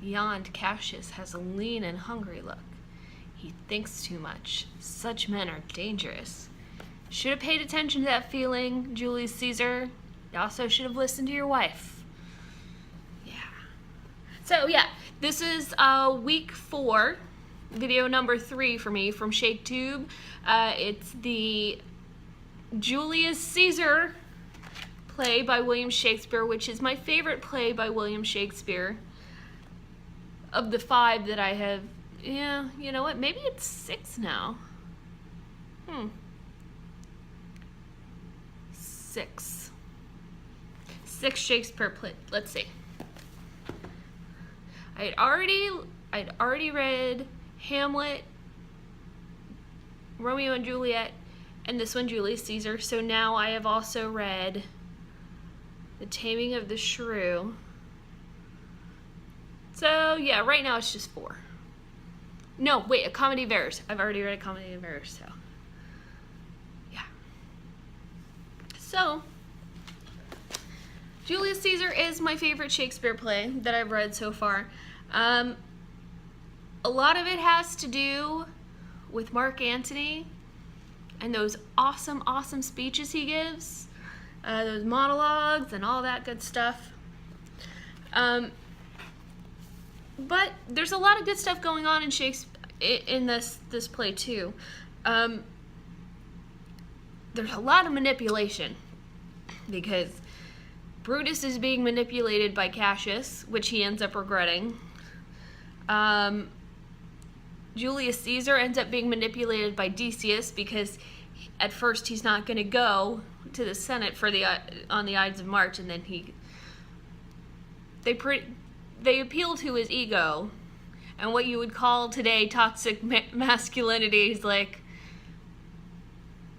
Yond Cassius has a lean and hungry look. He thinks too much. Such men are dangerous. Should have paid attention to that feeling, Julius Caesar. You also should have listened to your wife. Yeah. So yeah, this is week 4, video number 3 for me from ShakeTube. It's the Julius Caesar play by William Shakespeare, which is my favorite play by William Shakespeare. Of the 5 that I have, yeah, you know what? Maybe it's 6 now. 6 Shakespeare play. Let's see. I'd already read Hamlet, Romeo and Juliet, and this one, Julius Caesar. So now I have also read The Taming of the Shrew. So yeah, right now it's just 4. No, wait, A Comedy of Errors. I've already read A Comedy of Errors, so yeah. So Julius Caesar is my favorite Shakespeare play that I've read so far. A lot of it has to do with Mark Antony and those awesome speeches he gives, those monologues and all that good stuff. But there's a lot of good stuff going on in this play too. There's a lot of manipulation because Brutus is being manipulated by Cassius, which he ends up regretting. Julius Caesar ends up being manipulated by Decius because at first he's not going to go to the Senate for on the Ides of March, and then they appeal to his ego and what you would call today toxic masculinity. Is like,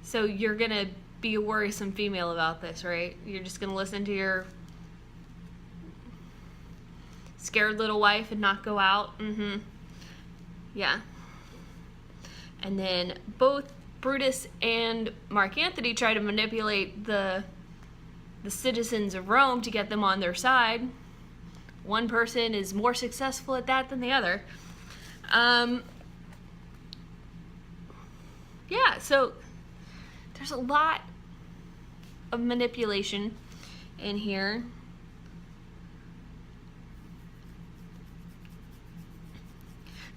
so you're gonna be a worrisome female about this, right? You're just gonna listen to your scared little wife and not go out? Yeah. And then both Brutus and Mark Antony try to manipulate the citizens of Rome to get them on their side. One person is more successful at that than the other. Yeah, so there's a lot of manipulation in here.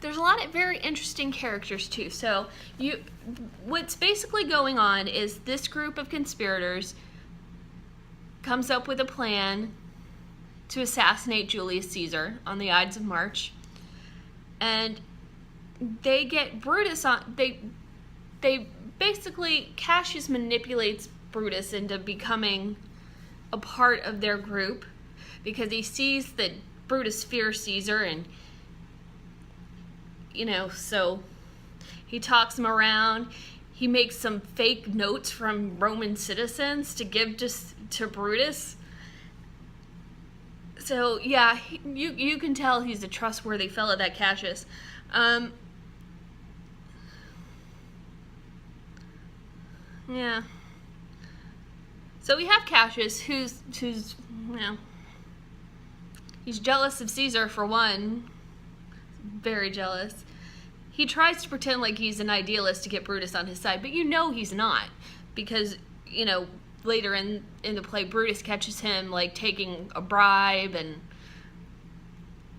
There's a lot of very interesting characters too. So what's basically going on is this group of conspirators comes up with a plan to assassinate Julius Caesar on the Ides of March, and they get Brutus on. They basically, Cassius manipulates Brutus into becoming a part of their group because he sees that Brutus fears Caesar, and so he talks him around. He makes some fake notes from Roman citizens to give to Brutus. So yeah, you can tell he's a trustworthy fellow, that Cassius. Yeah. So we have Cassius, who's he's jealous of Caesar for one, very jealous. He tries to pretend like he's an idealist to get Brutus on his side, but he's not, because later in the play, Brutus catches him like taking a bribe, and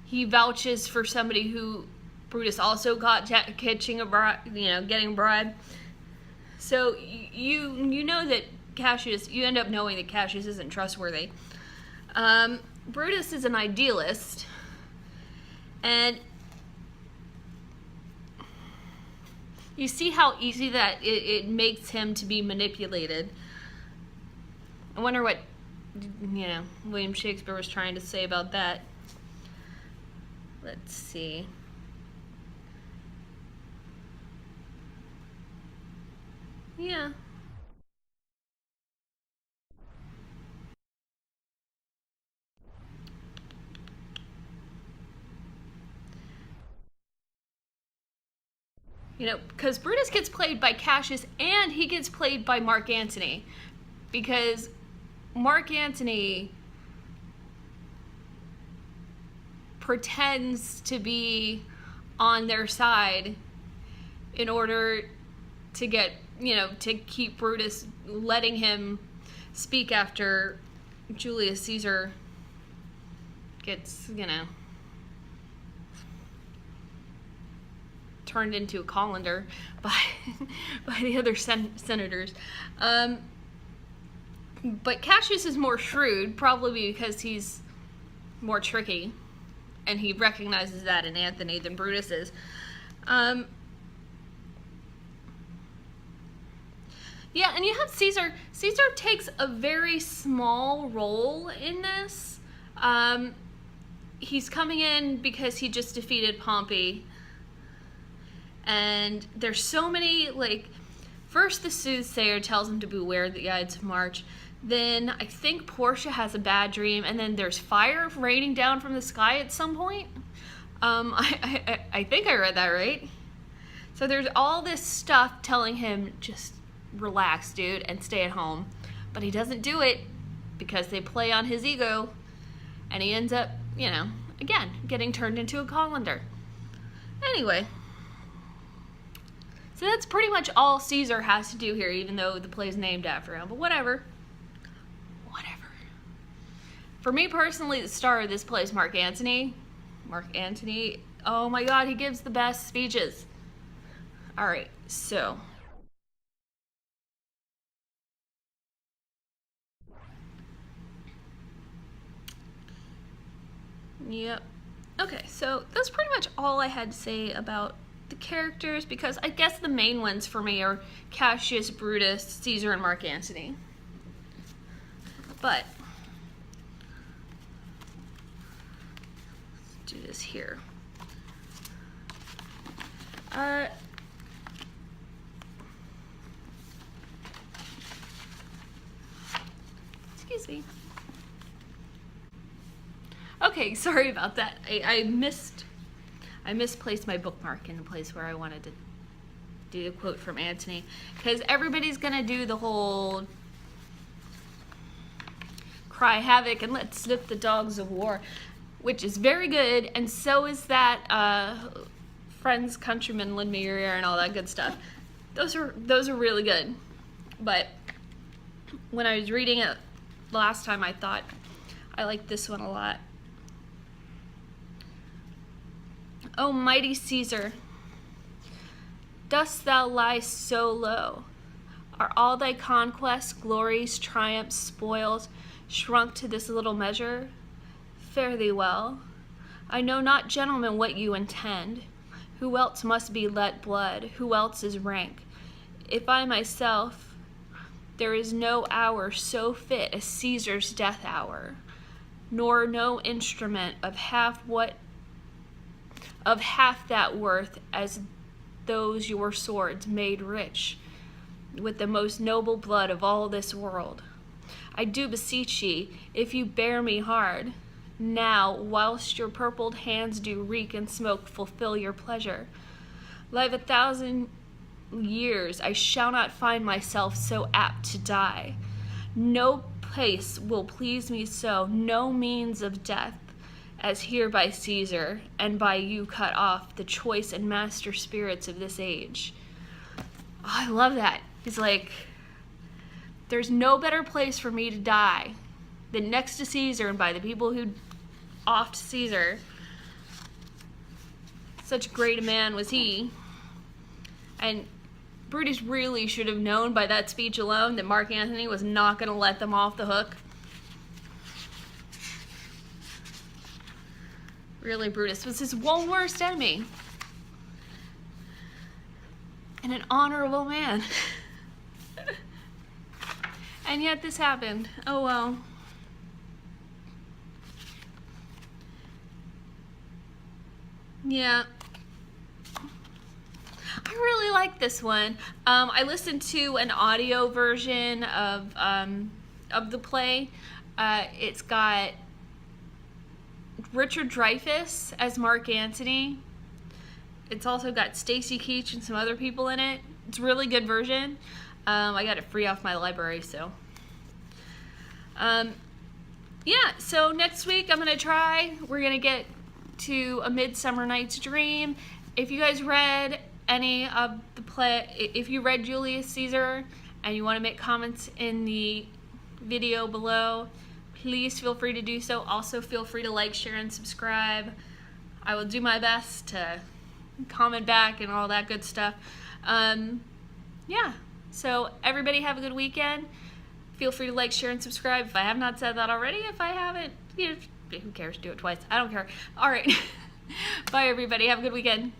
he vouches for somebody who Brutus also got catching a bribe, getting a bribe. So you know that Cassius, you end up knowing that Cassius isn't trustworthy. Brutus is an idealist, and you see how easy that it makes him to be manipulated. I wonder what, William Shakespeare was trying to say about that. Let's see. Yeah. Because Brutus gets played by Cassius and he gets played by Mark Antony. Because Mark Antony pretends to be on their side in order to get, to keep Brutus letting him speak after Julius Caesar gets, turned into a colander by the other senators. But Cassius is more shrewd, probably because he's more tricky, and he recognizes that in Antony than Brutus is. Yeah, and you have Caesar. Caesar takes a very small role in this. He's coming in because he just defeated Pompey. And there's so many, first the soothsayer tells him to beware the Ides of March. Then I think Portia has a bad dream, and then there's fire raining down from the sky at some point. I think I read that right. So there's all this stuff telling him, just relax, dude, and stay at home. But he doesn't do it because they play on his ego, and he ends up, again, getting turned into a colander. Anyway. So that's pretty much all Caesar has to do here, even though the play's named after him. But whatever. For me personally, the star of this play is Mark Antony. Mark Antony, oh my God, he gives the best speeches. All right, so. Yep. Okay, so that's pretty much all I had to say about the characters, because I guess the main ones for me are Cassius, Brutus, Caesar, and Mark Antony. But let's do this here. Excuse me. Okay, sorry about that. I misplaced my bookmark in the place where I wanted to do the quote from Antony, because everybody's gonna do the whole cry havoc and let's sniff the dogs of war, which is very good, and so is that friends, countrymen, lend me your ear, and all that good stuff. Those are really good. But when I was reading it last time, I thought I liked this one a lot. O mighty Caesar, dost thou lie so low? Are all thy conquests, glories, triumphs, spoils shrunk to this little measure? Fare thee well. I know not, gentlemen, what you intend. Who else must be let blood? Who else is rank? If I myself, there is no hour so fit as Caesar's death hour, nor no instrument of half that worth as those your swords made rich with the most noble blood of all this world. I do beseech ye, if you bear me hard, now, whilst your purpled hands do reek and smoke, fulfill your pleasure. Live 1,000 years, I shall not find myself so apt to die. No place will please me so, no means of death, as here by Caesar, and by you cut off, the choice and master spirits of this age. Oh, I love that. He's like, there's no better place for me to die than next to Caesar and by the people who offed Caesar. Such great a man was he. And Brutus really should have known by that speech alone that Mark Antony was not going to let them off the hook. Really, Brutus was his one worst enemy. And an honorable man. And yet this happened. Oh well. Yeah. I really like this one. I listened to an audio version of the play. It's got Richard Dreyfuss as Mark Antony. It's also got Stacy Keach and some other people in it. It's a really good version. I got it free off my library, so. Yeah, so next week I'm going to try. We're going to get to A Midsummer Night's Dream. If you guys read any of the play, if you read Julius Caesar and you want to make comments in the video below, please feel free to do so. Also feel free to like, share, and subscribe. I will do my best to comment back and all that good stuff. Yeah, so everybody have a good weekend. Feel free to like, share, and subscribe if I have not said that already. If I haven't, you know, who cares? Do it twice. I don't care. All right. Bye, everybody. Have a good weekend.